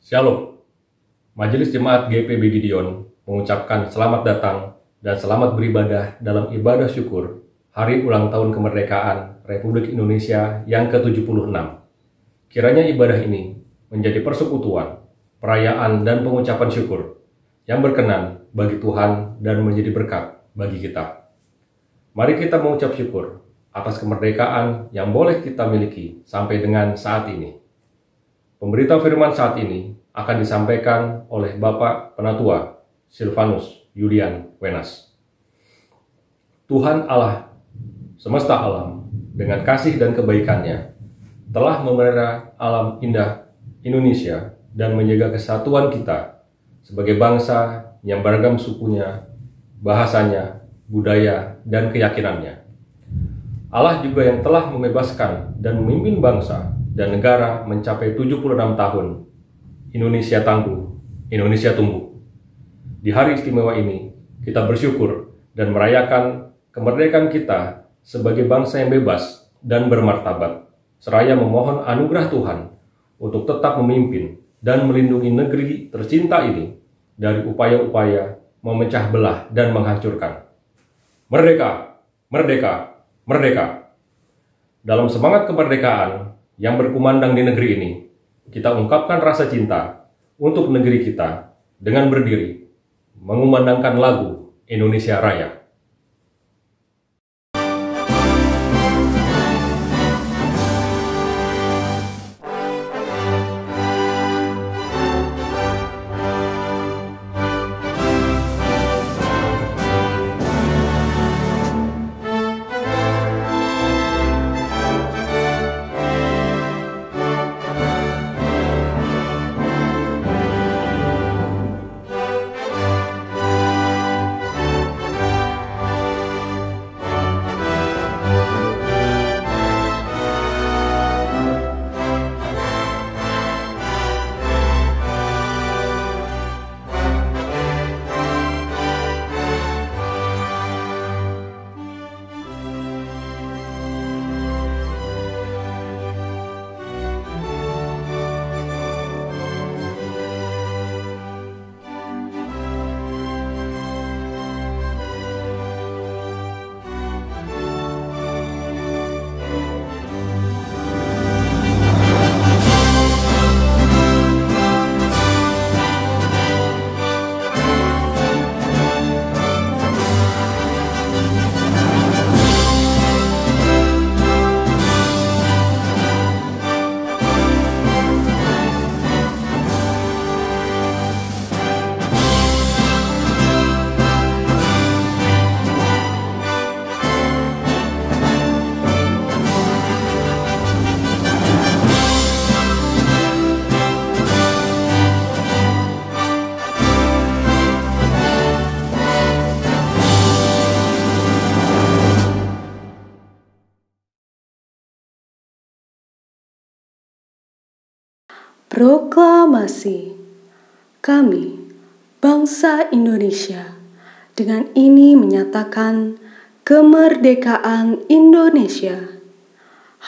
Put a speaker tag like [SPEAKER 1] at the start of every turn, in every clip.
[SPEAKER 1] Shalom. Majelis Jemaat GPB Gideon mengucapkan selamat datang dan selamat beribadah dalam ibadah syukur Hari Ulang Tahun Kemerdekaan Republik Indonesia yang ke-76. Kiranya ibadah ini menjadi persekutuan, perayaan dan pengucapan syukur yang berkenan bagi Tuhan dan menjadi berkat bagi kita. Mari kita mengucap syukur atas kemerdekaan yang boleh kita miliki sampai dengan saat ini. Pemberita firman saat ini akan disampaikan oleh Bapak Penatua Silvanus Julian Wenas. Tuhan Allah semesta alam dengan kasih dan kebaikannya telah memelihara alam indah Indonesia dan menjaga kesatuan kita sebagai bangsa yang beragam sukunya, bahasanya, budaya, dan keyakinannya. Allah juga yang telah membebaskan dan memimpin bangsa dan negara mencapai 76 tahun. Indonesia tangguh, Indonesia tumbuh. Di hari istimewa ini, kita bersyukur dan merayakan kemerdekaan kita sebagai bangsa yang bebas dan bermartabat, seraya memohon anugerah Tuhan untuk tetap memimpin dan melindungi negeri tercinta ini dari upaya-upaya memecah belah dan menghancurkan. Merdeka! Merdeka! Merdeka! Dalam semangat kemerdekaan yang berkumandang di negeri ini, kita ungkapkan rasa cinta untuk negeri kita dengan berdiri, mengumandangkan lagu Indonesia Raya.
[SPEAKER 2] Proklamasi. Kami, bangsa Indonesia, dengan ini menyatakan kemerdekaan Indonesia.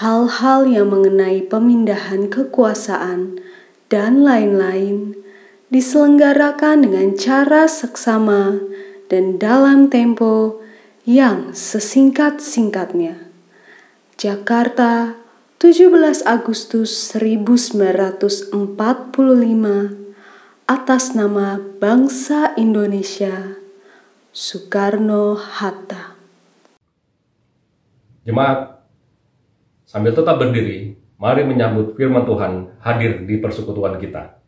[SPEAKER 2] Hal-hal yang mengenai pemindahan kekuasaan dan lain-lain diselenggarakan dengan cara seksama dan dalam tempo yang sesingkat-singkatnya. Jakarta, 17 Agustus 1945, atas nama bangsa Indonesia, Soekarno-Hatta.
[SPEAKER 1] Jemaat, sambil tetap berdiri, mari menyambut firman Tuhan hadir di persekutuan kita.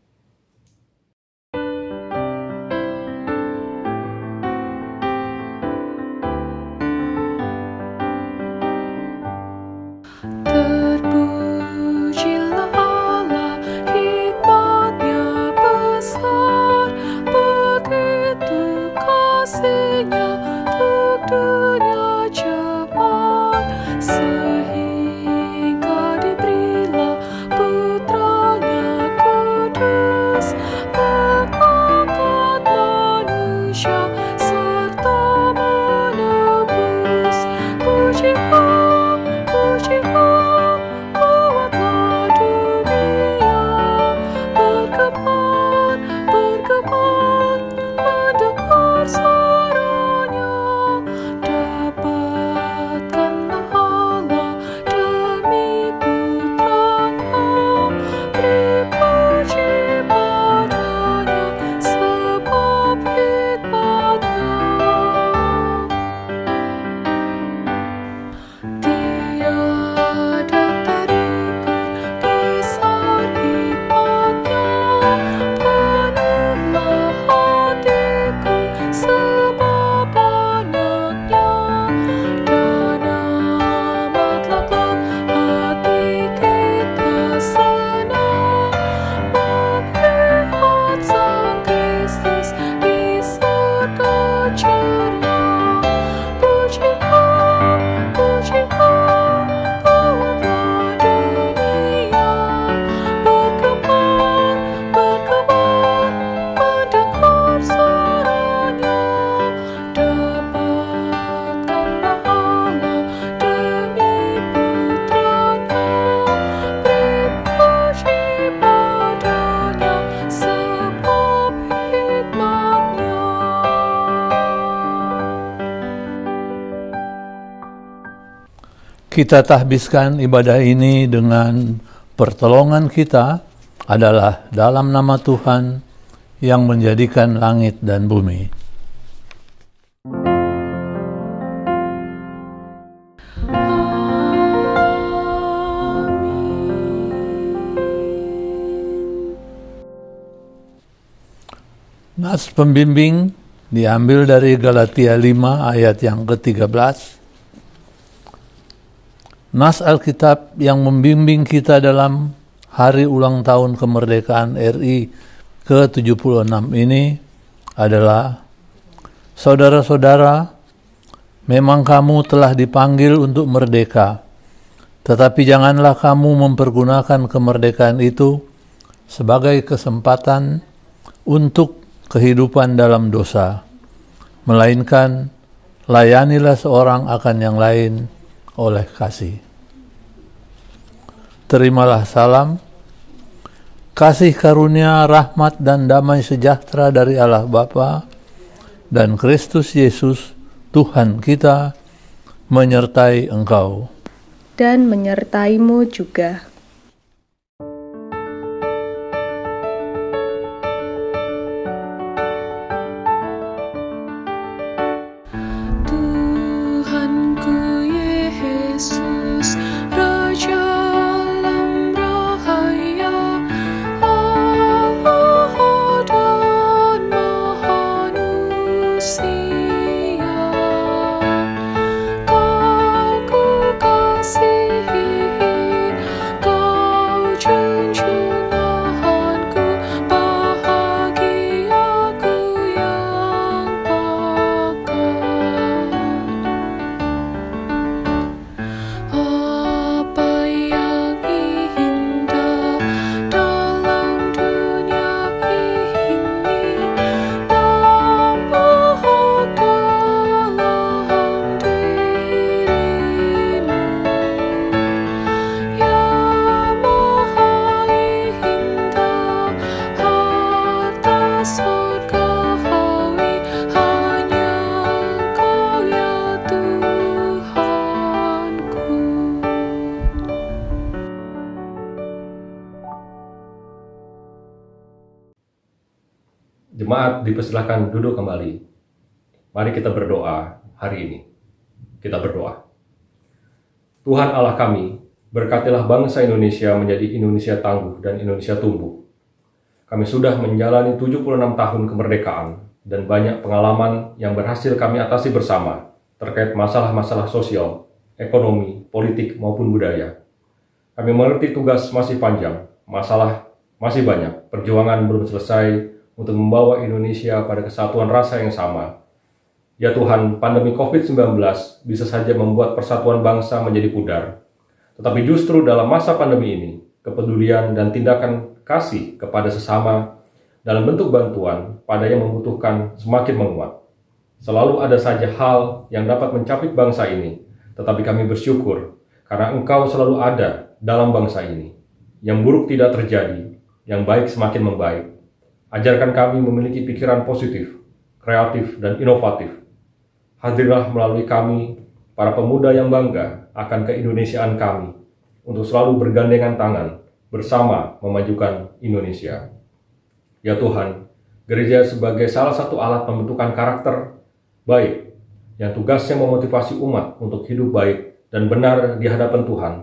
[SPEAKER 3] Sehingga diberilah putranya kudus. kita tahbiskan ibadah ini dengan pertolongan kita adalah dalam nama Tuhan yang menjadikan langit dan bumi. Nas pembimbing diambil dari Galatia 5 ayat yang ke-13. Nas Alkitab yang membimbing kita dalam hari ulang tahun kemerdekaan RI ke-76 ini adalah, saudara-saudara, memang kamu telah dipanggil untuk merdeka, tetapi janganlah kamu mempergunakan kemerdekaan itu sebagai kesempatan untuk kehidupan dalam dosa, melainkan layanilah seorang akan yang lain oleh kasih. Terimalah salam, kasih karunia, rahmat dan damai sejahtera dari Allah Bapa dan Kristus Yesus Tuhan kita menyertai engkau.
[SPEAKER 2] Dan menyertaimu juga.
[SPEAKER 1] Jemaat dipersilakan duduk kembali. Mari kita berdoa hari ini. Kita berdoa. Tuhan Allah kami, berkatilah bangsa Indonesia menjadi Indonesia tangguh dan Indonesia tumbuh. Kami sudah menjalani 76 tahun kemerdekaan dan banyak pengalaman yang berhasil kami atasi bersama terkait masalah-masalah sosial, ekonomi, politik maupun budaya. Kami mengerti tugas masih panjang, masalah masih banyak, perjuangan belum selesai untuk membawa Indonesia pada kesatuan rasa yang sama. Ya Tuhan, pandemi COVID-19 bisa saja membuat persatuan bangsa menjadi pudar. Tetapi justru dalam masa pandemi ini, kepedulian dan tindakan kasih kepada sesama dalam bentuk bantuan pada yang membutuhkan semakin menguat. Selalu ada saja hal yang dapat mencapik bangsa ini, tetapi kami bersyukur karena Engkau selalu ada dalam bangsa ini. Yang buruk tidak terjadi, yang baik semakin membaik. Ajarkan kami memiliki pikiran positif, kreatif, dan inovatif. Hadirlah melalui kami, para pemuda yang bangga akan keindonesiaan kami, untuk selalu bergandengan tangan, bersama memajukan Indonesia. Ya Tuhan, gereja sebagai salah satu alat pembentukan karakter baik, yang tugasnya memotivasi umat untuk hidup baik dan benar di hadapan Tuhan,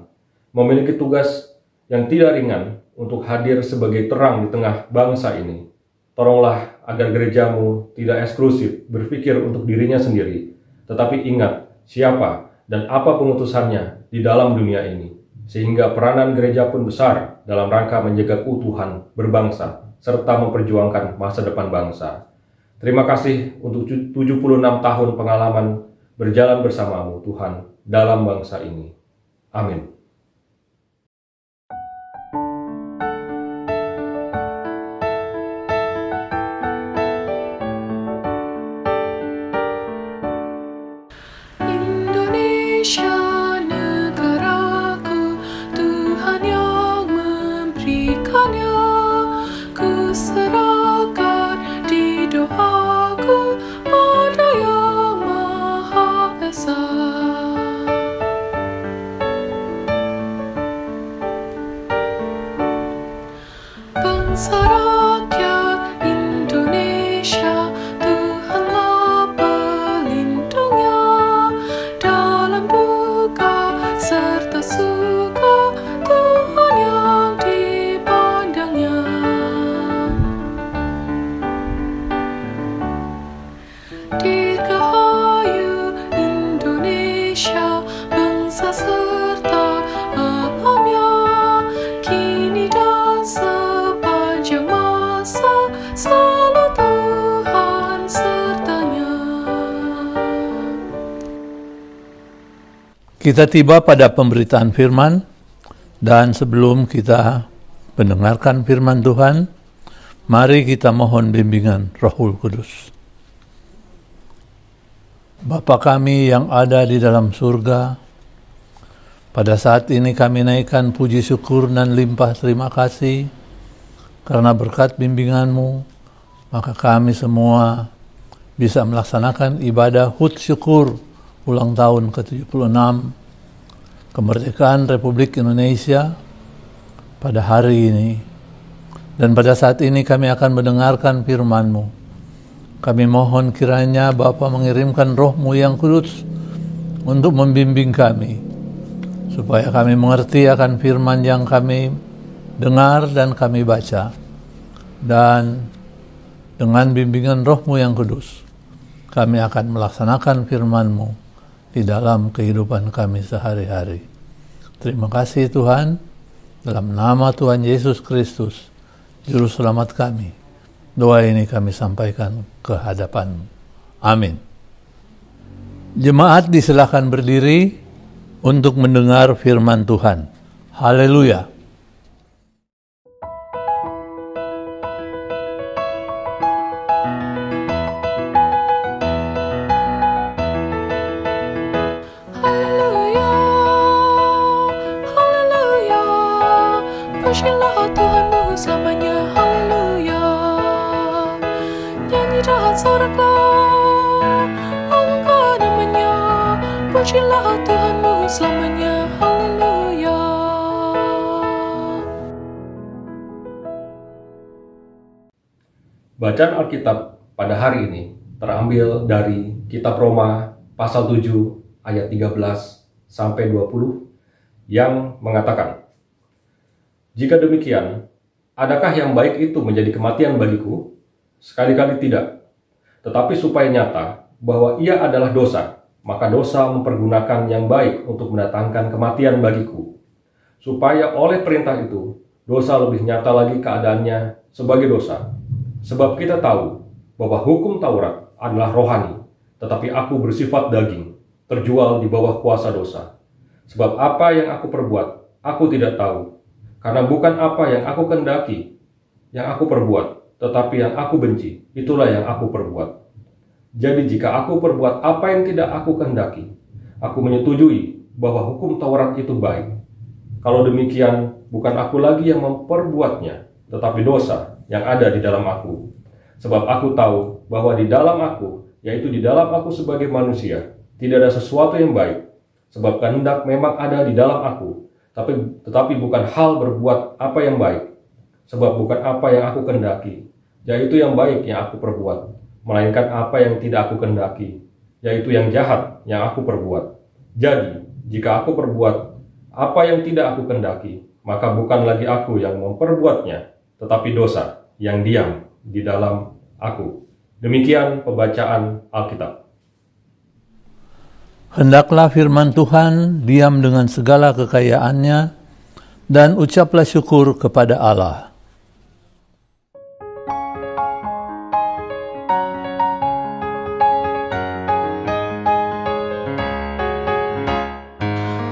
[SPEAKER 1] memiliki tugas yang tidak ringan untuk hadir sebagai terang di tengah bangsa ini. Tolonglah agar gerejamu tidak eksklusif berpikir untuk dirinya sendiri, tetapi ingat siapa dan apa pengutusannya di dalam dunia ini, sehingga peranan gereja pun besar dalam rangka menjaga keutuhan berbangsa, serta memperjuangkan masa depan bangsa. Terima kasih untuk 76 tahun pengalaman berjalan bersamamu Tuhan dalam bangsa ini. Amin.
[SPEAKER 3] Kita tiba pada pemberitaan firman, dan sebelum kita mendengarkan firman Tuhan, mari kita mohon bimbingan Rohul Kudus. Bapa kami yang ada di dalam surga, pada saat ini kami naikkan puji syukur dan limpah terima kasih karena berkat bimbingan-Mu, maka kami semua bisa melaksanakan ibadah HUT syukur ulang tahun ke-76 kemerdekaan Republik Indonesia pada hari ini. Dan pada saat ini kami akan mendengarkan firman-Mu. Kami mohon kiranya Bapa mengirimkan Roh-Mu yang kudus untuk membimbing kami, supaya kami mengerti akan firman yang kami dengar dan kami baca. Dan dengan bimbingan Roh-Mu yang kudus, kami akan melaksanakan firman-Mu di dalam kehidupan kami sehari-hari. Terima kasih Tuhan, dalam nama Tuhan Yesus Kristus, Juru Selamat kami. Doa ini kami sampaikan ke hadapan-Mu. Amin. Jemaat disilakan berdiri untuk mendengar firman Tuhan. Haleluya.
[SPEAKER 4] Pujilah Tuhanmu selamanya, haleluya. Nyanyi jahat soraklah, agungkan namanya. Pujilah Tuhanmu selamanya, haleluya.
[SPEAKER 1] Bacaan Alkitab pada hari ini terambil dari Kitab Roma pasal 7 ayat 13 sampai 20 yang mengatakan, "Jika demikian, adakah yang baik itu menjadi kematian bagiku? Sekali-kali tidak. Tetapi supaya nyata bahwa ia adalah dosa, maka dosa mempergunakan yang baik untuk mendatangkan kematian bagiku. Supaya oleh perintah itu, dosa lebih nyata lagi keadaannya sebagai dosa. Sebab kita tahu bahwa hukum Taurat adalah rohani, tetapi aku bersifat daging, terjual di bawah kuasa dosa. Sebab apa yang aku perbuat, aku tidak tahu. Karena bukan apa yang aku kehendaki yang aku perbuat, tetapi yang aku benci, itulah yang aku perbuat. Jadi jika aku perbuat apa yang tidak aku kehendaki, aku menyetujui bahwa hukum Taurat itu baik. Kalau demikian, bukan aku lagi yang memperbuatnya, tetapi dosa yang ada di dalam aku. Sebab aku tahu bahwa di dalam aku, yaitu di dalam aku sebagai manusia, tidak ada sesuatu yang baik. Sebab kehendak memang ada di dalam aku, tetapi bukan hal berbuat apa yang baik. Sebab bukan apa yang aku kehendaki, yaitu yang baik yang aku perbuat, melainkan apa yang tidak aku kehendaki, yaitu yang jahat yang aku perbuat. Jadi, jika aku perbuat apa yang tidak aku kehendaki, maka bukan lagi aku yang memperbuatnya, tetapi dosa yang diam di dalam aku." Demikian pembacaan Alkitab.
[SPEAKER 3] Hendaklah firman Tuhan diam dengan segala kekayaannya, dan ucaplah syukur kepada Allah.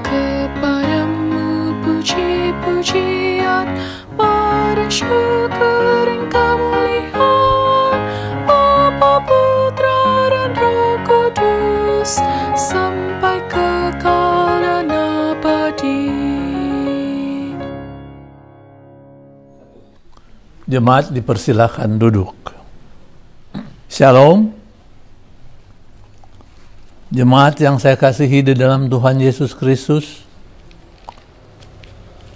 [SPEAKER 4] Kepadamu puji-pujian, mari syukur Engkau muliaan, Bapa, Putra, dan Roh Kudus, sampai kekal dan abadi.
[SPEAKER 3] Jemaat dipersilakan duduk. Shalom. Jemaat yang saya kasihi di dalam Tuhan Yesus Kristus,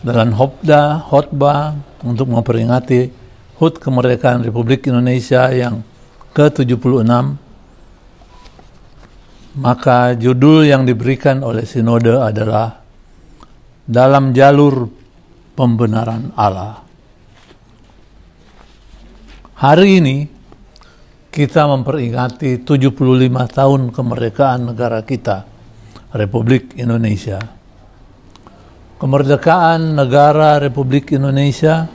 [SPEAKER 3] dalam khotbah untuk memperingati HUT kemerdekaan Republik Indonesia yang ke-76, maka judul yang diberikan oleh Sinode adalah Dalam Jalur Pembenaran Allah. Hari ini kita memperingati 75 tahun kemerdekaan negara kita, Republik Indonesia. Kemerdekaan negara Republik Indonesia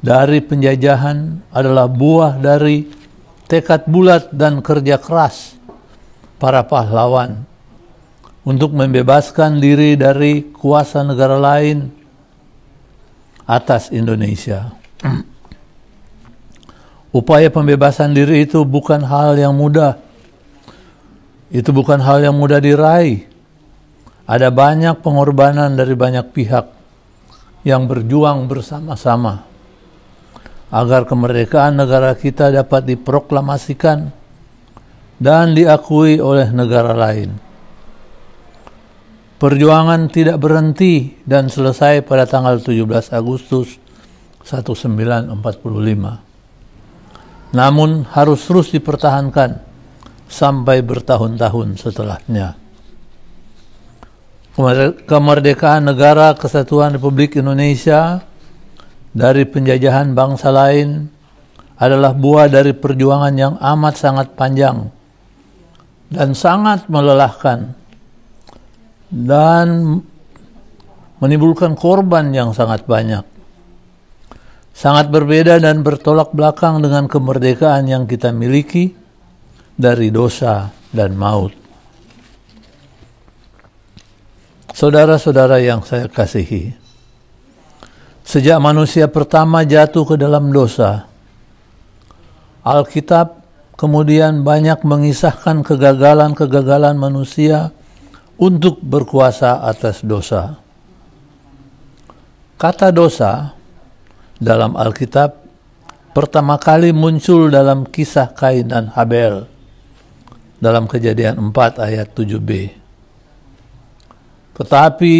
[SPEAKER 3] dari penjajahan adalah buah dari tekad bulat dan kerja keras para pahlawan untuk membebaskan diri dari kuasa negara lain atas Indonesia. Upaya pembebasan diri itu bukan hal yang mudah. Itu bukan hal yang mudah diraih. Ada banyak pengorbanan dari banyak pihak yang berjuang bersama-sama agar kemerdekaan negara kita dapat diproklamasikan dan diakui oleh negara lain. Perjuangan tidak berhenti dan selesai pada tanggal 17 Agustus 1945. Namun harus terus dipertahankan sampai bertahun-tahun setelahnya. Kemerdekaan Negara Kesatuan Republik Indonesia dari penjajahan bangsa lain adalah buah dari perjuangan yang amat sangat panjang dan sangat melelahkan dan menimbulkan korban yang sangat banyak. Sangat berbeda dan bertolak belakang dengan kemerdekaan yang kita miliki dari dosa dan maut. Saudara-saudara yang saya kasihi, sejak manusia pertama jatuh ke dalam dosa, Alkitab kemudian banyak mengisahkan kegagalan-kegagalan manusia untuk berkuasa atas dosa. Kata dosa dalam Alkitab pertama kali muncul dalam kisah Kain dan Habel dalam Kejadian 4 ayat 7b. Tetapi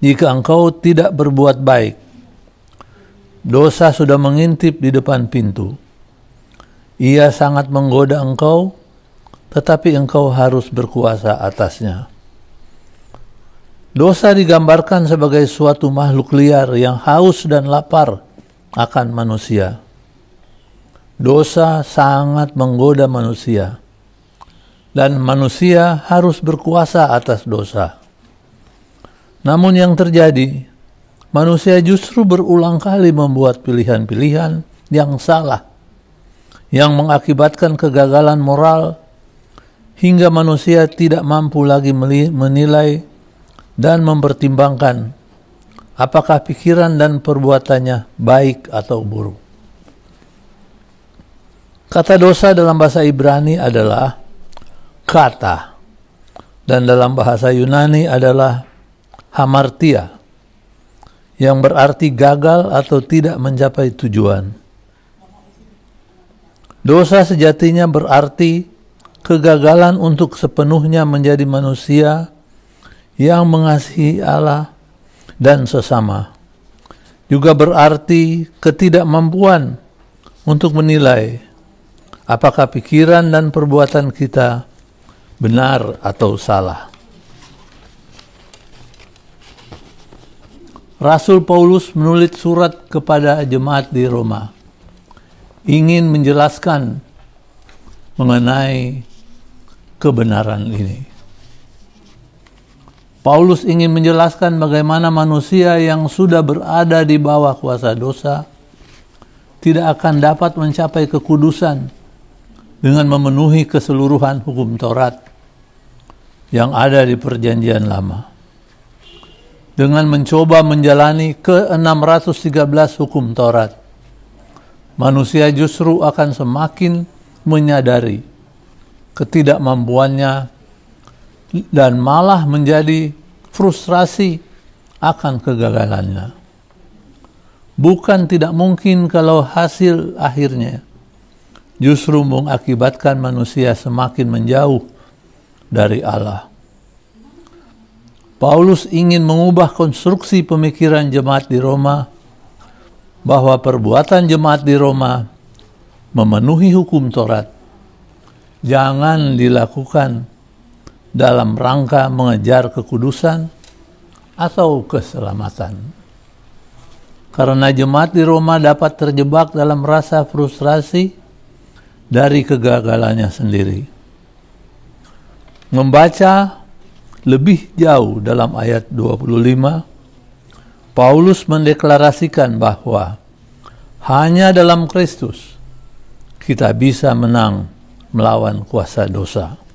[SPEAKER 3] jika engkau tidak berbuat baik, dosa sudah mengintip di depan pintu. Ia sangat menggoda engkau, tetapi engkau harus berkuasa atasnya. Dosa digambarkan sebagai suatu makhluk liar yang haus dan lapar akan manusia. Dosa sangat menggoda manusia, dan manusia harus berkuasa atas dosa. Namun yang terjadi, manusia justru berulang kali membuat pilihan-pilihan yang salah, yang mengakibatkan kegagalan moral, hingga manusia tidak mampu lagi menilai dan mempertimbangkan apakah pikiran dan perbuatannya baik atau buruk. Kata dosa dalam bahasa Ibrani adalah kata, dan dalam bahasa Yunani adalah hamartia, yang berarti gagal atau tidak mencapai tujuan. Dosa sejatinya berarti kegagalan untuk sepenuhnya menjadi manusia yang mengasihi Allah dan sesama. Juga berarti ketidakmampuan untuk menilai apakah pikiran dan perbuatan kita benar atau salah. Rasul Paulus menulis surat kepada jemaat di Roma, ingin menjelaskan mengenai kebenaran ini. Paulus ingin menjelaskan bagaimana manusia yang sudah berada di bawah kuasa dosa tidak akan dapat mencapai kekudusan dengan memenuhi keseluruhan hukum Taurat yang ada di Perjanjian Lama. Dengan mencoba menjalani ke-613 hukum Taurat, manusia justru akan semakin menyadari ketidakmampuannya dan malah menjadi frustrasi akan kegagalannya. Bukan tidak mungkin kalau hasil akhirnya justru mengakibatkan manusia semakin menjauh dari Allah. Paulus ingin mengubah konstruksi pemikiran jemaat di Roma bahwa perbuatan jemaat di Roma memenuhi hukum Taurat jangan dilakukan dalam rangka mengejar kekudusan atau keselamatan. Karena jemaat di Roma dapat terjebak dalam rasa frustrasi dari kegagalannya sendiri. Membaca lebih jauh dalam ayat 25, Paulus mendeklarasikan bahwa hanya dalam Kristus kita bisa menang melawan kuasa dosa.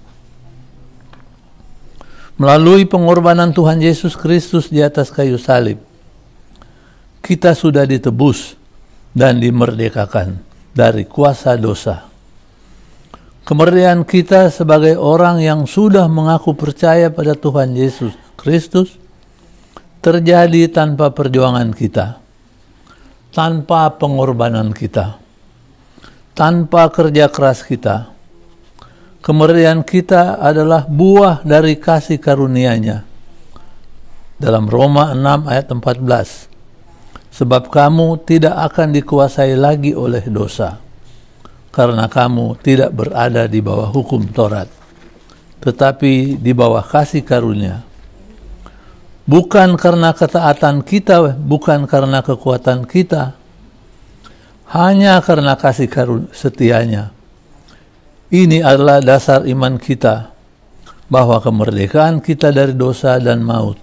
[SPEAKER 3] Melalui pengorbanan Tuhan Yesus Kristus di atas kayu salib, kita sudah ditebus dan dimerdekakan dari kuasa dosa. Kemerdekaan kita sebagai orang yang sudah mengaku percaya pada Tuhan Yesus Kristus terjadi tanpa perjuangan kita, tanpa pengorbanan kita, tanpa kerja keras kita. Kemerdekaan kita adalah buah dari kasih karunia-Nya. Dalam Roma 6 ayat 14. Sebab kamu tidak akan dikuasai lagi oleh dosa, karena kamu tidak berada di bawah hukum Taurat, tetapi di bawah kasih karunia. Bukan karena ketaatan kita, bukan karena kekuatan kita, hanya karena kasih setia-Nya. Ini adalah dasar iman kita, bahwa kemerdekaan kita dari dosa dan maut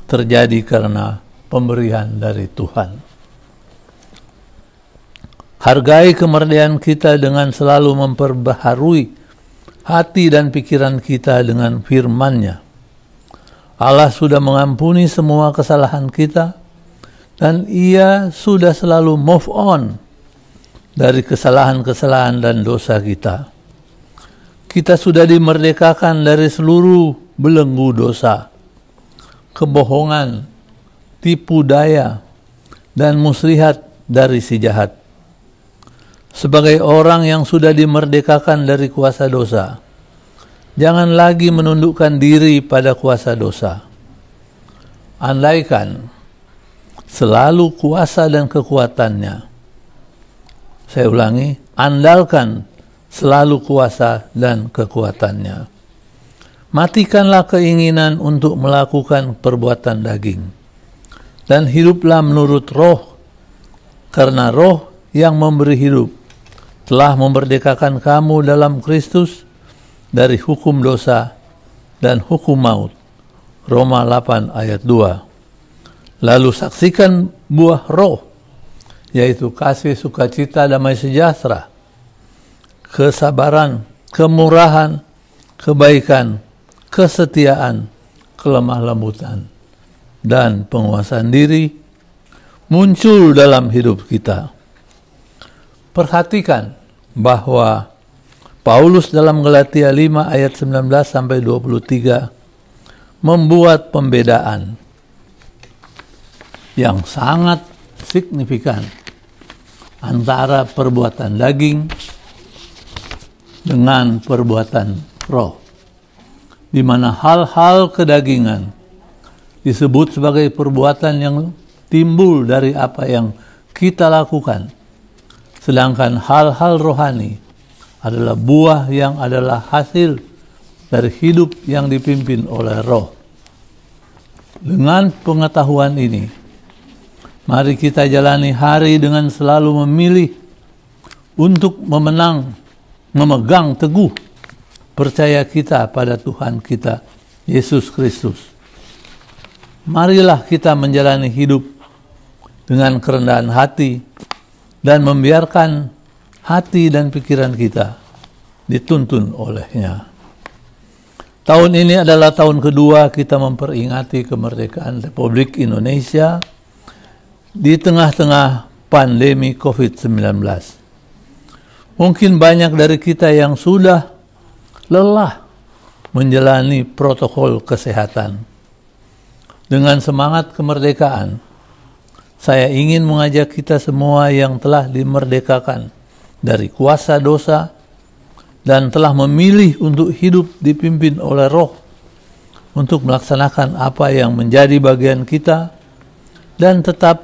[SPEAKER 3] terjadi karena pemberian dari Tuhan. Hargai kemerdekaan kita dengan selalu memperbaharui hati dan pikiran kita dengan firman-Nya. Allah sudah mengampuni semua kesalahan kita, dan Ia sudah selalu move on dari kesalahan-kesalahan dan dosa kita. Kita sudah dimerdekakan dari seluruh belenggu dosa, kebohongan, tipu daya, dan muslihat dari si jahat. Sebagai orang yang sudah dimerdekakan dari kuasa dosa, jangan lagi menundukkan diri pada kuasa dosa. Andaikan selalu kuasa dan kekuatannya. Saya ulangi, andalkan selalu kuasa dan kekuatannya. Matikanlah keinginan untuk melakukan perbuatan daging, dan hiduplah menurut roh, karena roh yang memberi hidup telah memerdekakan kamu dalam Kristus dari hukum dosa dan hukum maut. Roma 8 ayat 2. Lalu saksikan buah roh, yaitu kasih, sukacita, damai sejahtera, kesabaran, kemurahan, kebaikan, kesetiaan, kelemah lembutan, dan penguasaan diri muncul dalam hidup kita. Perhatikan bahwa Paulus dalam Galatia 5 ayat 19-23 membuat pembedaan yang sangat signifikan antara perbuatan daging dengan perbuatan roh, di mana hal-hal kedagingan disebut sebagai perbuatan yang timbul dari apa yang kita lakukan, sedangkan hal-hal rohani adalah buah yang adalah hasil dari hidup yang dipimpin oleh roh. Dengan pengetahuan ini, mari kita jalani hari dengan selalu memilih untuk memegang teguh percaya kita pada Tuhan kita, Yesus Kristus. Marilah kita menjalani hidup dengan kerendahan hati dan membiarkan hati dan pikiran kita dituntun oleh-Nya. Tahun ini adalah tahun kedua kita memperingati kemerdekaan Republik Indonesia di tengah-tengah pandemi COVID-19. Mungkin banyak dari kita yang sudah lelah menjalani protokol kesehatan. Dengan semangat kemerdekaan, saya ingin mengajak kita semua yang telah dimerdekakan dari kuasa dosa dan telah memilih untuk hidup dipimpin oleh roh untuk melaksanakan apa yang menjadi bagian kita dan tetap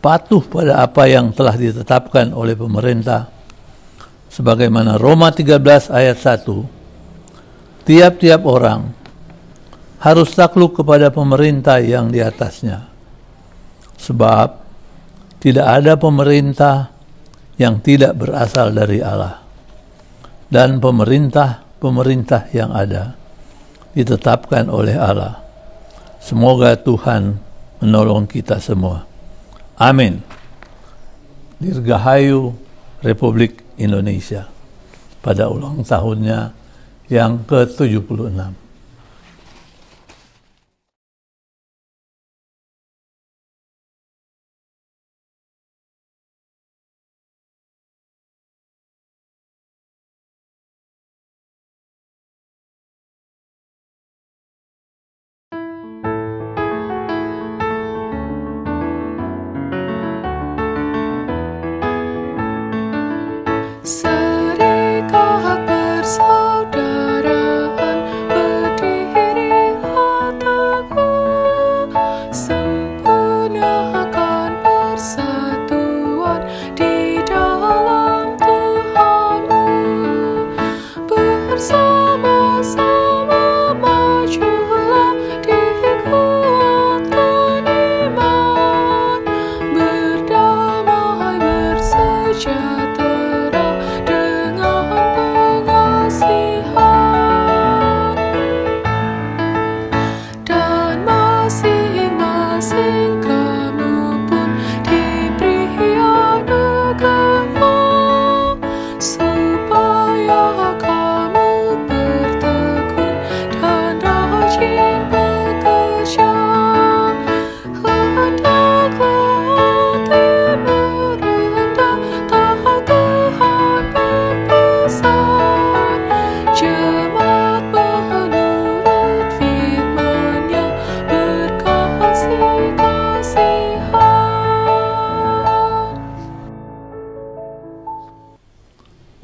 [SPEAKER 3] patuh pada apa yang telah ditetapkan oleh pemerintah. Sebagaimana Roma 13 ayat 1, tiap-tiap orang harus takluk kepada pemerintah yang di atasnya. Sebab tidak ada pemerintah yang tidak berasal dari Allah. Dan pemerintah yang ada ditetapkan oleh Allah. Semoga Tuhan menolong kita semua. Amin. Dirgahayu Republik Indonesia pada ulang tahunnya yang ke-76.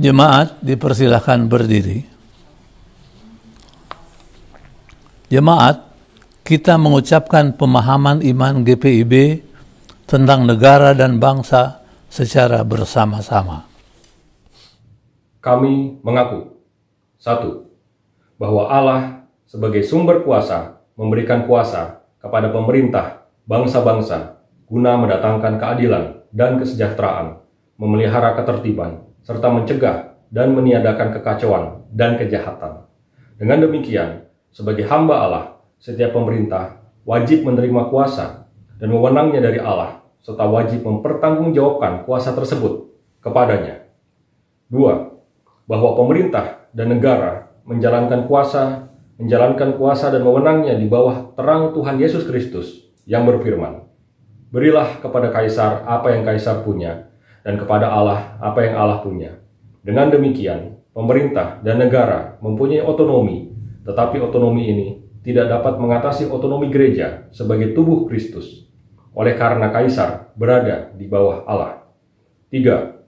[SPEAKER 3] Jemaat dipersilahkan berdiri. Jemaat, kita mengucapkan pemahaman iman GPIB tentang negara dan bangsa secara bersama-sama.
[SPEAKER 1] Kami mengaku, 1. Bahwa Allah sebagai sumber kuasa memberikan kuasa kepada pemerintah, bangsa-bangsa, guna mendatangkan keadilan dan kesejahteraan, memelihara ketertiban, serta mencegah dan meniadakan kekacauan dan kejahatan. Dengan demikian, sebagai hamba Allah, setiap pemerintah wajib menerima kuasa dan wewenangnya dari Allah, serta wajib mempertanggungjawabkan kuasa tersebut kepadanya. 2. Bahwa pemerintah dan negara menjalankan kuasa dan wewenangnya di bawah terang Tuhan Yesus Kristus yang berfirman, "Berilah kepada Kaisar apa yang Kaisar punya, dan kepada Allah apa yang Allah punya." Dengan demikian, pemerintah dan negara mempunyai otonomi, tetapi otonomi ini tidak dapat mengatasi otonomi gereja sebagai tubuh Kristus, oleh karena Kaisar berada di bawah Allah. 3.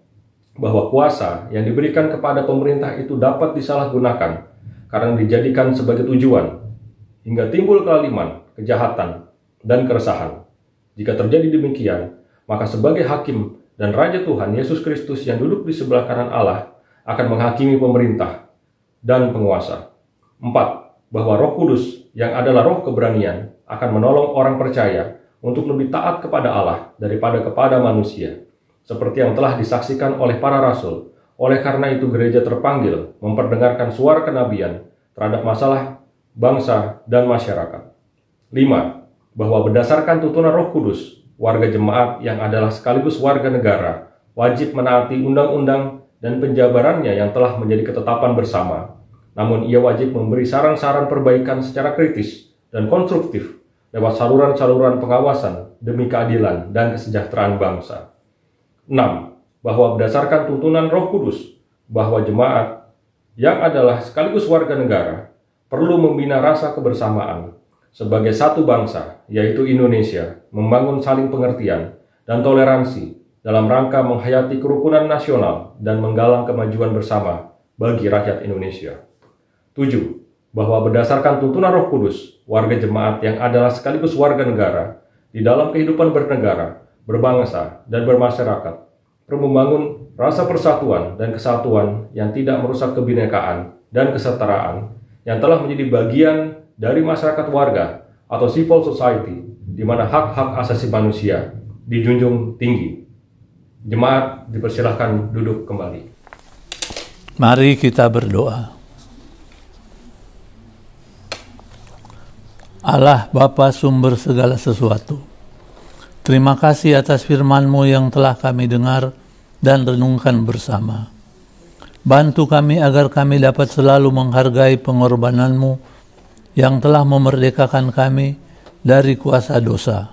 [SPEAKER 1] Bahwa kuasa yang diberikan kepada pemerintah itu dapat disalahgunakan karena dijadikan sebagai tujuan, hingga timbul kelaliman, kejahatan, dan keresahan. Jika terjadi demikian, maka sebagai hakim dan Raja Tuhan Yesus Kristus yang duduk di sebelah kanan Allah akan menghakimi pemerintah dan penguasa. 4. Bahwa Roh Kudus yang adalah roh keberanian akan menolong orang percaya untuk lebih taat kepada Allah daripada kepada manusia, seperti yang telah disaksikan oleh para rasul. Oleh karena itu gereja terpanggil memperdengarkan suara kenabian terhadap masalah bangsa dan masyarakat. 5. Bahwa berdasarkan tuntunan Roh Kudus, warga jemaat yang adalah sekaligus warga negara wajib menaati undang-undang dan penjabarannya yang telah menjadi ketetapan bersama. Namun ia wajib memberi saran-saran perbaikan secara kritis dan konstruktif lewat saluran-saluran pengawasan demi keadilan dan kesejahteraan bangsa. 6. Bahwa berdasarkan tuntunan Roh Kudus, bahwa jemaat yang adalah sekaligus warga negara perlu membina rasa kebersamaan sebagai satu bangsa, yaitu Indonesia, membangun saling pengertian dan toleransi dalam rangka menghayati kerukunan nasional dan menggalang kemajuan bersama bagi rakyat Indonesia. 7. Bahwa berdasarkan tuntunan Roh Kudus, warga jemaat yang adalah sekaligus warga negara di dalam kehidupan bernegara, berbangsa, dan bermasyarakat perlu membangun rasa persatuan dan kesatuan yang tidak merusak kebinekaan dan kesetaraan yang telah menjadi bagian dari masyarakat warga atau civil society, di mana hak-hak asasi manusia dijunjung tinggi. Jemaat dipersilahkan duduk kembali.
[SPEAKER 3] Mari kita berdoa. Allah Bapa sumber segala sesuatu, terima kasih atas firman-Mu yang telah kami dengar dan renungkan bersama. Bantu kami agar kami dapat selalu menghargai pengorbanan-Mu yang telah memerdekakan kami dari kuasa dosa.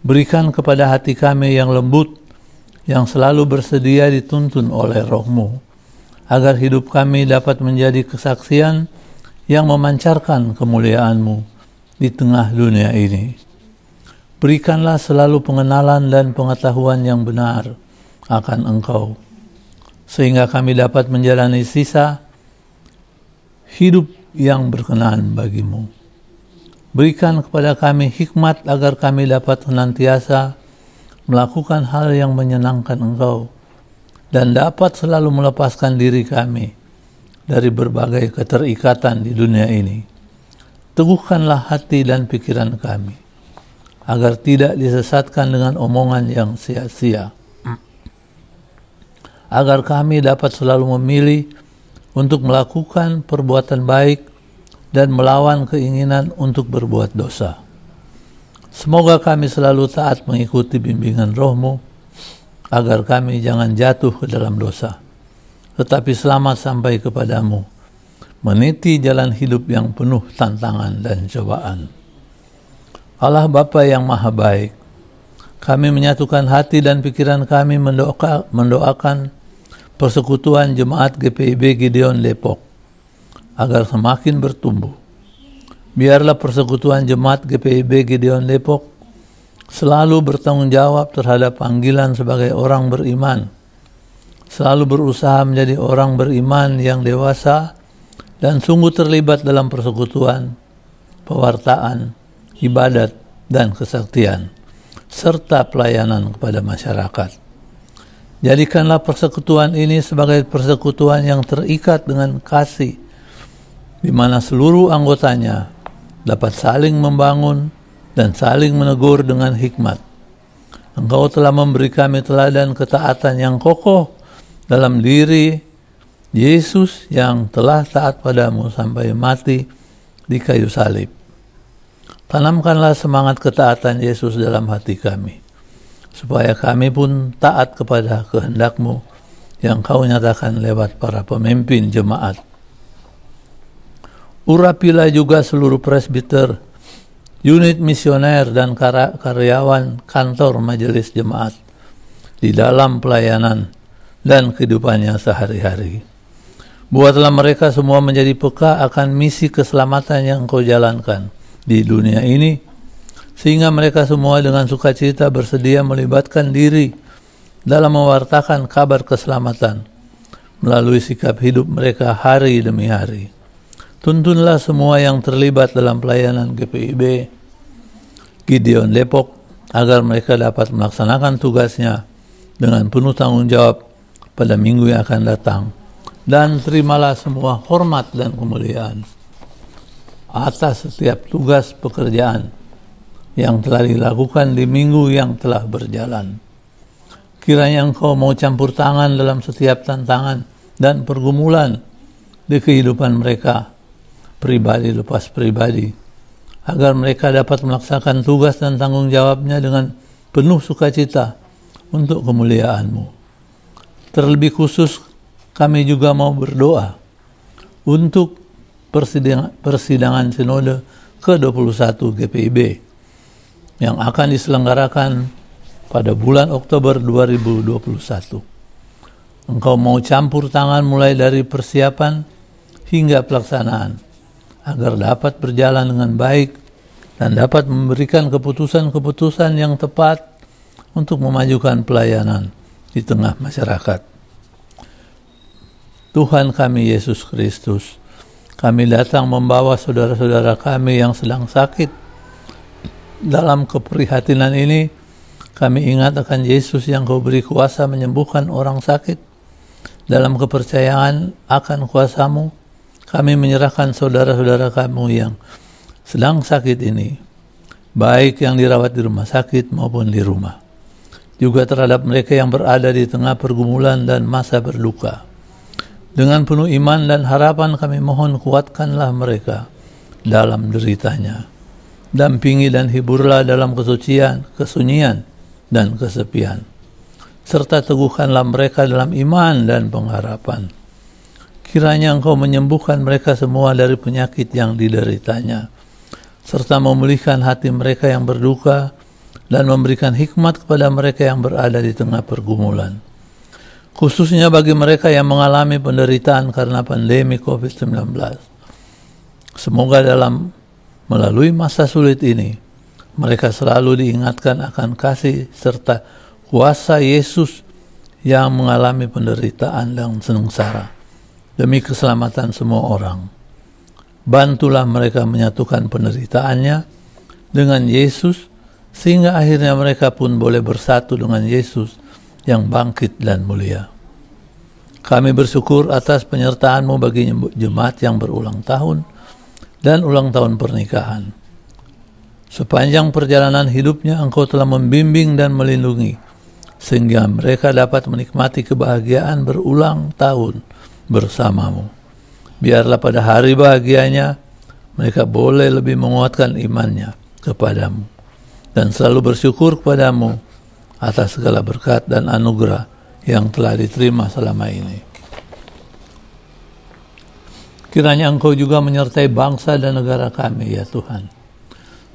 [SPEAKER 3] Berikan kepada hati kami yang lembut, yang selalu bersedia dituntun oleh Roh-Mu, agar hidup kami dapat menjadi kesaksian yang memancarkan kemuliaan-Mu di tengah dunia ini. Berikanlah selalu pengenalan dan pengetahuan yang benar akan Engkau, sehingga kami dapat menjalani sisa hidup yang berkenan bagi-Mu. Berikan kepada kami hikmat agar kami dapat senantiasa melakukan hal yang menyenangkan Engkau dan dapat selalu melepaskan diri kami dari berbagai keterikatan di dunia ini. Teguhkanlah hati dan pikiran kami, agar tidak disesatkan dengan omongan yang sia-sia. Agar kami dapat selalu memilih untuk melakukan perbuatan baik dan melawan keinginan untuk berbuat dosa. Semoga kami selalu taat mengikuti bimbingan Roh-Mu, agar kami jangan jatuh ke dalam dosa, tetapi selamat sampai kepadamu, meniti jalan hidup yang penuh tantangan dan cobaan. Allah Bapa yang Maha Baik, kami menyatukan hati dan pikiran kami mendoakan persekutuan Jemaat GPIB Gideon Depok agar semakin bertumbuh. Biarlah persekutuan Jemaat GPIB Gideon Depok selalu bertanggung jawab terhadap panggilan sebagai orang beriman, selalu berusaha menjadi orang beriman yang dewasa dan sungguh terlibat dalam persekutuan, pewartaan, ibadat, dan kesaktian, serta pelayanan kepada masyarakat. Jadikanlah persekutuan ini sebagai persekutuan yang terikat dengan kasih, di mana seluruh anggotanya dapat saling membangun dan saling menegur dengan hikmat. Engkau telah memberi kami teladan ketaatan yang kokoh dalam diri Yesus yang telah taat padamu sampai mati di kayu salib. Tanamkanlah semangat ketaatan Yesus dalam hati kami, supaya kami pun taat kepada kehendak-Mu yang Kau nyatakan lewat para pemimpin jemaat. Urapilah juga seluruh presbiter, unit misioner, dan karyawan kantor majelis jemaat di dalam pelayanan dan kehidupannya sehari-hari. Buatlah mereka semua menjadi peka akan misi keselamatan yang Engkau jalankan di dunia ini, sehingga mereka semua dengan sukacita bersedia melibatkan diri dalam mewartakan kabar keselamatan melalui sikap hidup mereka hari demi hari. Tuntunlah semua yang terlibat dalam pelayanan GPIB Gideon Depok agar mereka dapat melaksanakan tugasnya dengan penuh tanggung jawab pada minggu yang akan datang. Dan terimalah semua hormat dan kemuliaan atas setiap tugas pekerjaan yang telah dilakukan di minggu yang telah berjalan. Kiranya Engkau mau campur tangan dalam setiap tantangan dan pergumulan di kehidupan mereka, pribadi lepas pribadi, agar mereka dapat melaksanakan tugas dan tanggung jawabnya dengan penuh sukacita untuk kemuliaan-Mu. Terlebih khusus, kami juga mau berdoa untuk persidangan Sinode ke-21 GPIB yang akan diselenggarakan pada bulan Oktober 2021. Engkau mau campur tangan mulai dari persiapan hingga pelaksanaan, agar dapat berjalan dengan baik dan dapat memberikan keputusan-keputusan yang tepat untuk memajukan pelayanan di tengah masyarakat. Tuhan kami Yesus Kristus, kami datang membawa saudara-saudara kami yang sedang sakit. Dalam keprihatinan ini, kami ingat akan Yesus yang Kau beri kuasa menyembuhkan orang sakit. Dalam kepercayaan akan kuasa-Mu, kami menyerahkan saudara-saudara kami yang sedang sakit ini, baik yang dirawat di rumah sakit maupun di rumah, juga terhadap mereka yang berada di tengah pergumulan dan masa berduka. Dengan penuh iman dan harapan kami mohon kuatkanlah mereka dalam deritanya. Dampingi dan hiburlah dalam kesucian, kesunyian, dan kesepian. Serta teguhkanlah mereka dalam iman dan pengharapan. Kiranya Engkau menyembuhkan mereka semua dari penyakit yang dideritanya, serta memulihkan hati mereka yang berduka dan memberikan hikmat kepada mereka yang berada di tengah pergumulan. Khususnya bagi mereka yang mengalami penderitaan karena pandemi COVID-19. Semoga melalui masa sulit ini, mereka selalu diingatkan akan kasih serta kuasa Yesus yang mengalami penderitaan dan sengsara demi keselamatan semua orang. Bantulah mereka menyatukan penderitaannya dengan Yesus, sehingga akhirnya mereka pun boleh bersatu dengan Yesus yang bangkit dan mulia. Kami bersyukur atas penyertaan-Mu bagi jemaat yang berulang tahun dan ulang tahun pernikahan. Sepanjang perjalanan hidupnya Engkau telah membimbing dan melindungi, sehingga mereka dapat menikmati kebahagiaan berulang tahun bersama-Mu. Biarlah pada hari bahagianya mereka boleh lebih menguatkan imannya kepadamu dan selalu bersyukur kepadamu atas segala berkat dan anugerah yang telah diterima selama ini. Kiranya Engkau juga menyertai bangsa dan negara kami, ya Tuhan.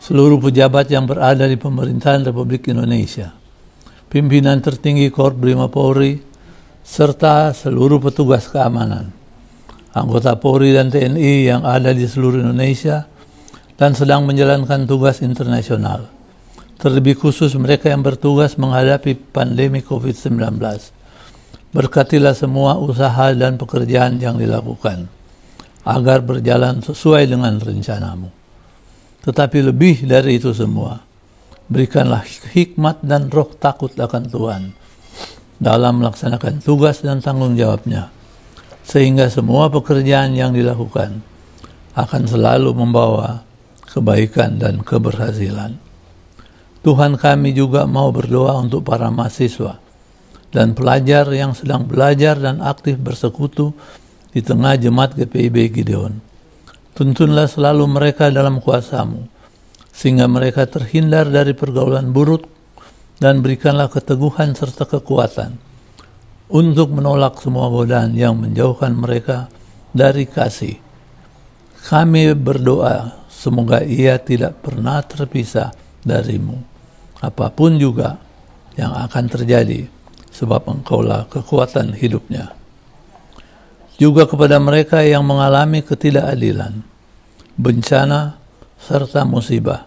[SPEAKER 3] Seluruh pejabat yang berada di pemerintahan Republik Indonesia, pimpinan tertinggi Korps Brimob Polri, serta seluruh petugas keamanan, anggota Polri dan TNI yang ada di seluruh Indonesia dan sedang menjalankan tugas internasional. Terlebih khusus mereka yang bertugas menghadapi pandemi COVID-19. Berkatilah semua usaha dan pekerjaan yang dilakukan, agar berjalan sesuai dengan rencanamu. Tetapi lebih dari itu semua, berikanlah hikmat dan roh takut akan Tuhan dalam melaksanakan tugas dan tanggung jawabnya, sehingga semua pekerjaan yang dilakukan akan selalu membawa kebaikan dan keberhasilan. Tuhan, kami juga mau berdoa untuk para mahasiswa dan pelajar yang sedang belajar dan aktif bersekutu di tengah jemaat GPIB Gideon. Tuntunlah selalu mereka dalam kuasa-Mu, sehingga mereka terhindar dari pergaulan buruk, dan berikanlah keteguhan serta kekuatan untuk menolak semua godaan yang menjauhkan mereka dari kasih. Kami berdoa semoga ia tidak pernah terpisah dari-Mu, apapun juga yang akan terjadi, sebab Engkaulah kekuatan hidupnya. Juga kepada mereka yang mengalami ketidakadilan, bencana, serta musibah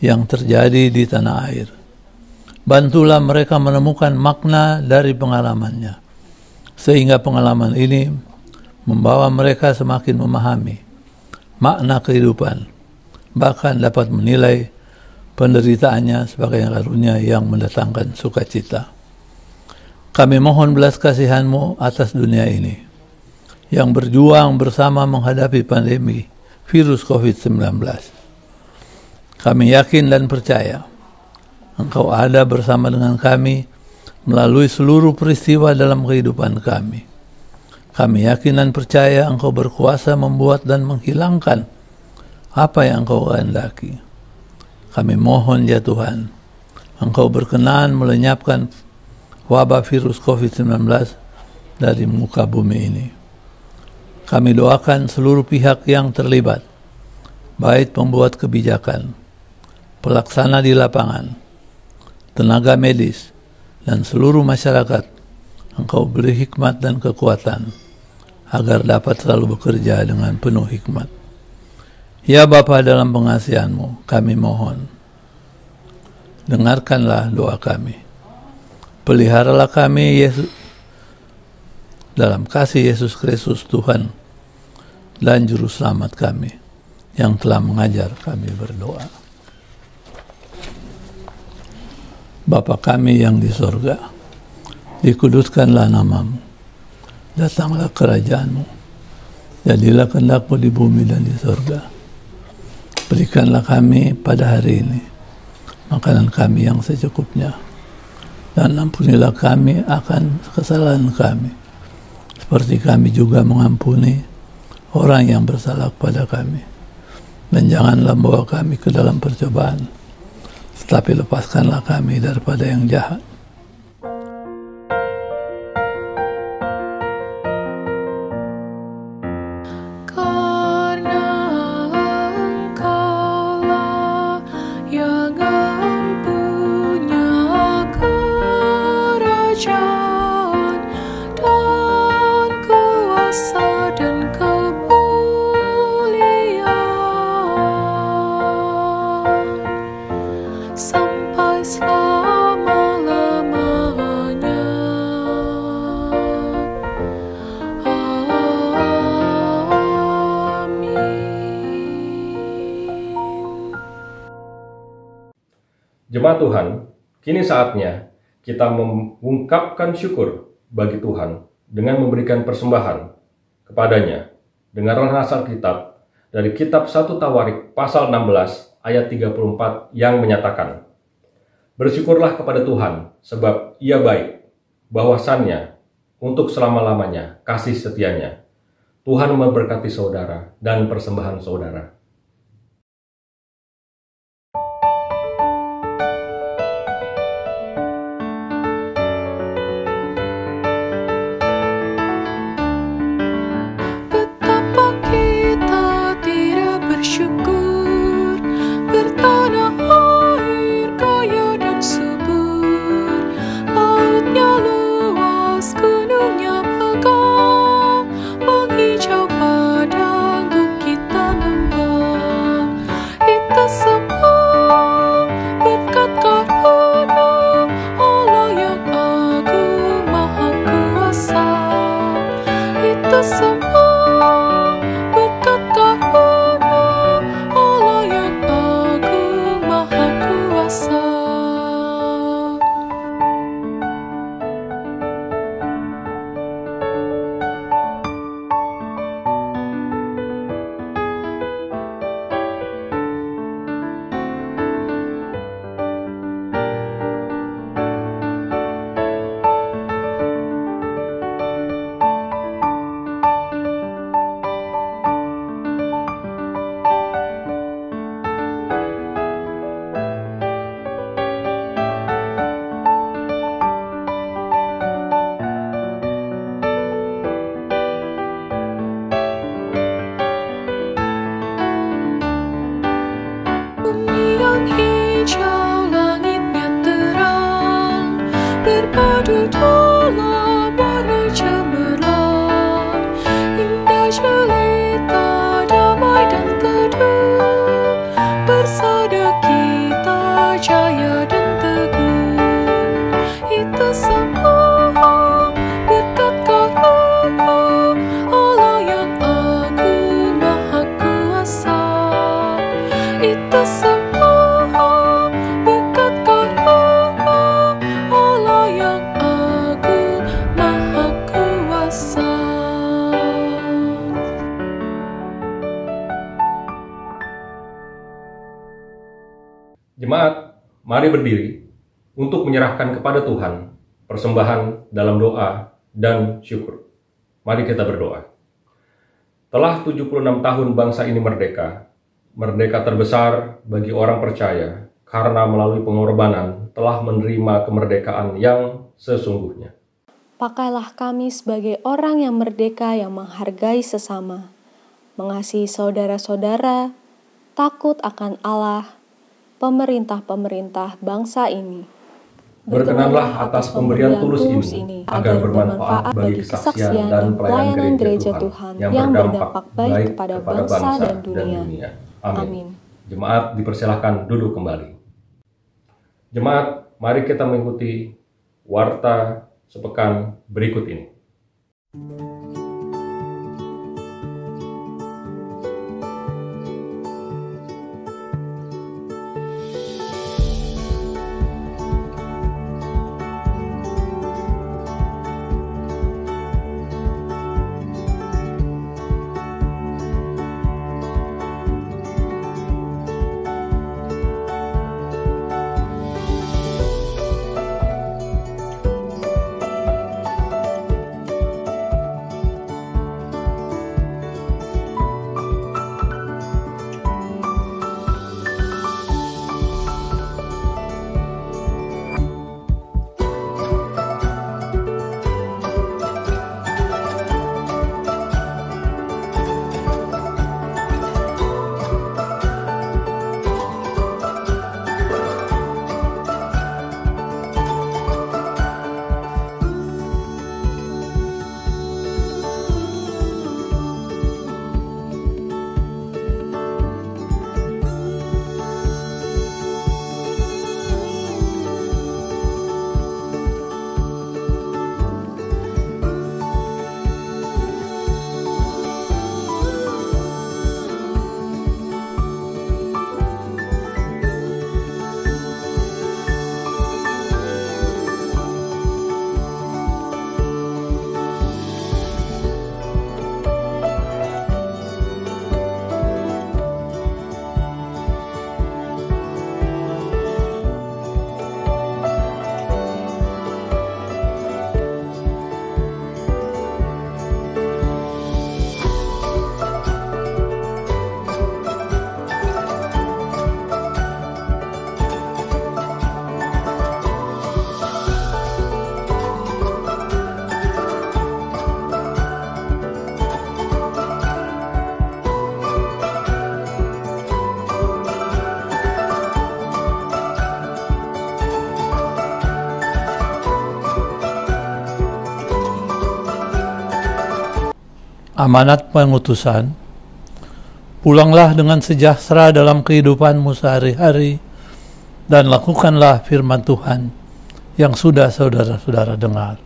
[SPEAKER 3] yang terjadi di tanah air, bantulah mereka menemukan makna dari pengalamannya, sehingga pengalaman ini membawa mereka semakin memahami makna kehidupan, bahkan dapat menilai penderitaannya sebagai karunia yang mendatangkan sukacita. Kami mohon belas kasihan-Mu atas dunia ini, yang berjuang bersama menghadapi pandemi virus COVID-19. Kami yakin dan percaya Engkau ada bersama dengan kami melalui seluruh peristiwa dalam kehidupan kami. Kami yakin dan percaya Engkau berkuasa membuat dan menghilangkan apa yang Engkau kehendaki. Kami mohon ya Tuhan, Engkau berkenan melenyapkan wabah virus COVID-19 dari muka bumi ini. Kami doakan seluruh pihak yang terlibat, baik pembuat kebijakan, pelaksana di lapangan, tenaga medis, dan seluruh masyarakat. Engkau beri hikmat dan kekuatan agar dapat selalu bekerja dengan penuh hikmat. Ya Bapa, dalam pengasihan-Mu kami mohon, dengarkanlah doa kami. Peliharalah kami Yesus dalam kasih Yesus Kristus Tuhan dan Juru Selamat kami, yang telah mengajar kami berdoa. Bapa kami yang di sorga, dikuduskanlah nama-Mu, datanglah kerajaan-Mu, jadilah kehendak-Mu di bumi dan di sorga. Berikanlah kami pada hari ini makanan kami yang secukupnya, dan ampunilah kami akan kesalahan kami, seperti kami juga mengampuni orang yang bersalah kepada kami. Dan janganlah membawa kami ke dalam percobaan, tetapi lepaskanlah kami daripada yang jahat.
[SPEAKER 1] Jemaat Tuhan, kini saatnya kita mengungkapkan syukur bagi Tuhan dengan memberikan persembahan kepadanya. Dengarlah nasihat Alkitab dari kitab 1 Tawarik pasal 16 ayat 34 yang menyatakan, bersyukurlah kepada Tuhan sebab Ia baik, bahwasannya untuk selama-lamanya kasih setianya. Tuhan memberkati saudara dan persembahan saudara.
[SPEAKER 4] Hijau padang bukit tak lembah. hijau langitnya terang, berpadu dalam warna cemerlang, indah jelita, damai dan teduh, bersada kita jaya dan teguh. Itu semua berkat karunia Allah yang agung maha kuasa. Itu semua berkat karunia Allah yang agung maha kuasa.
[SPEAKER 1] Jemaat, mari berdiri untuk menyerahkan kepada Tuhan persembahan dalam doa dan syukur. Mari kita berdoa. Telah 76 tahun bangsa ini merdeka, merdeka terbesar bagi orang percaya, karena melalui pengorbanan telah menerima kemerdekaan yang sesungguhnya.
[SPEAKER 2] Pakailah kami sebagai orang yang merdeka yang menghargai sesama, mengasihi saudara-saudara, takut akan Allah, pemerintah-pemerintah bangsa ini.
[SPEAKER 1] Berkenanlah atas pemberian tulus ini agar bermanfaat bagi kesaksian dan pelayanan gereja Tuhan yang berdampak baik kepada bangsa dan dunia. Amin. Jemaat dipersilahkan duduk kembali. Jemaat, mari kita mengikuti warta sepekan berikut ini.
[SPEAKER 3] Amanat pengutusan, pulanglah dengan sejahtera dalam kehidupanmu sehari-hari, dan lakukanlah firman Tuhan yang sudah saudara-saudara dengar.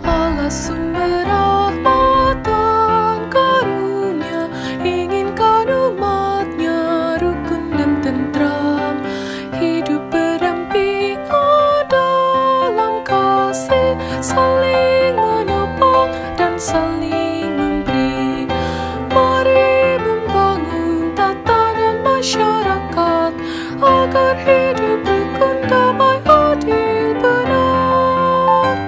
[SPEAKER 4] Allah sumber rahmat dan karunia, inginkan umatnya rukun dan tentram, hidup berdampingan dalam kasih, saling menopang dan saling memberi. Mari membangun tatanan masyarakat agar hidup rukun, damai, adil, benar.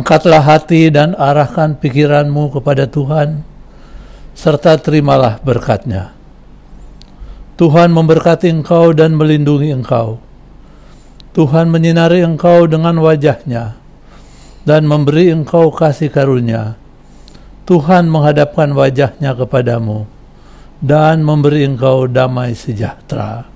[SPEAKER 3] Angkatlah hati dan arahkan pikiranmu kepada Tuhan, serta terimalah berkat-Nya. Tuhan memberkati engkau dan melindungi engkau. Tuhan menyinari engkau dengan wajah-Nya dan memberi engkau kasih karunia. Tuhan menghadapkan wajah-Nya kepadamu dan memberi engkau damai sejahtera.